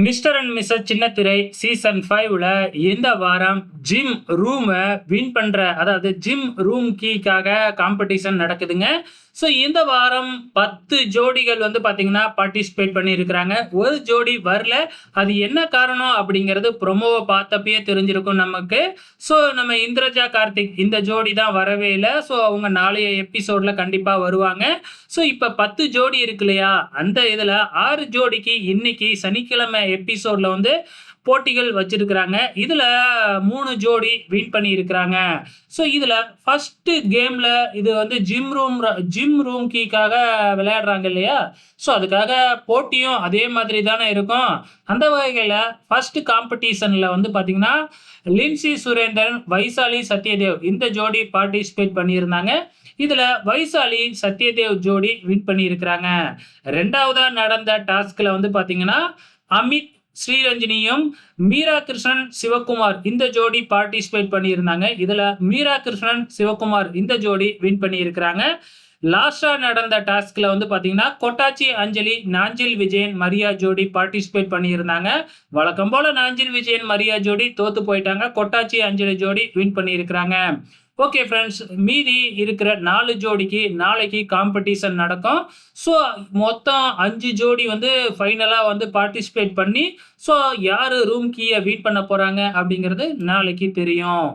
Mister and Mrs சின்னத்திரை season 5ல இந்த வாரம் ஜிம் ரூம வின் பண்ற அதாவது ஜிம் ரூம் கீக்காக காம்படிஷன் நடக்குதுங்க. ஸோ இந்த வாரம் 10 ஜோடிகள் வந்து பார்த்தீங்கன்னா பார்ட்டிசிபேட் பண்ணியிருக்கிறாங்க. ஒரு ஜோடி வரல. அது என்ன காரணம் அப்படிங்கிறது ப்ரொமோவை பார்த்தப்பயே தெரிஞ்சிருக்கும் நமக்கு. ஸோ நம்ம இந்திரஜா கார்த்திக் இந்த ஜோடி தான் வரவே இல்லை. ஸோ அவங்க நாளைய எபிசோட்ல கண்டிப்பாக வருவாங்க. ஸோ இப்போ 10 ஜோடி இருக்கு இல்லையா, அந்த இதில் 6 ஜோடிக்கு இன்னைக்கு சனிக்கிழமை எபிசோட்ல வந்து போட்டிகள் வச்சிருக்கிறாங்க. இதுல 3 ஜோடி வின் பண்ணி இருக்கிறாங்க. ஸோ இதுல ஃபர்ஸ்ட் கேம்ல இது வந்து ஜிம் ரூம் கீக்காக விளையாடுறாங்க இல்லையா, ஸோ அதுக்காக போட்டியும் அதே மாதிரி தானே இருக்கும். அந்த வகையில் ஃபர்ஸ்ட் காம்படிஷன்ல வந்து பார்த்தீங்கன்னா லின்சி சுரேந்திரன், வைசாலி சத்யதேவ் இந்த ஜோடி பார்ட்டிசிபேட் பண்ணியிருந்தாங்க. இதுல வைசாலி சத்யதேவ் ஜோடி வின் பண்ணி இருக்கிறாங்க. ரெண்டாவதா நடந்த டாஸ்க்ல வந்து பாத்தீங்கன்னா அமித் ஸ்ரீரஞ்சனியும் மீரா கிருஷ்ணன் சிவகுமார் இந்த ஜோடி பார்ட்டிசிபேட் பண்ணியிருந்தாங்க. இதுல மீரா கிருஷ்ணன் சிவகுமார் இந்த ஜோடி வின் பண்ணி இருக்கிறாங்க. லாஸ்டா நடந்த டாஸ்க்ல வந்து பாத்தீங்கன்னா கொட்டாச்சி அஞ்சலி, நாஞ்சில் விஜயன், மரியா ஜோடி பார்ட்டிசிபேட் பண்ணியிருந்தாங்க. வழக்கம் போல நாஞ்சில் விஜயன் மரியா ஜோடி தோத்து போயிட்டாங்க. கொட்டாச்சி அஞ்சலி ஜோடி வின் பண்ணி இருக்கிறாங்க. ஓகே ஃப்ரெண்ட்ஸ், மீதி இருக்கிற 4 ஜோடிக்கு நாளைக்கு காம்படிஷன் நடக்கும். ஸோ மொத்தம் 5 ஜோடி வந்து ஃபைனலாக வந்து பார்ட்டிசிபேட் பண்ணி ஸோ யார் ரூம் கீயை வீட் பண்ண போகிறாங்க அப்படிங்கிறது நாளைக்கு தெரியும்.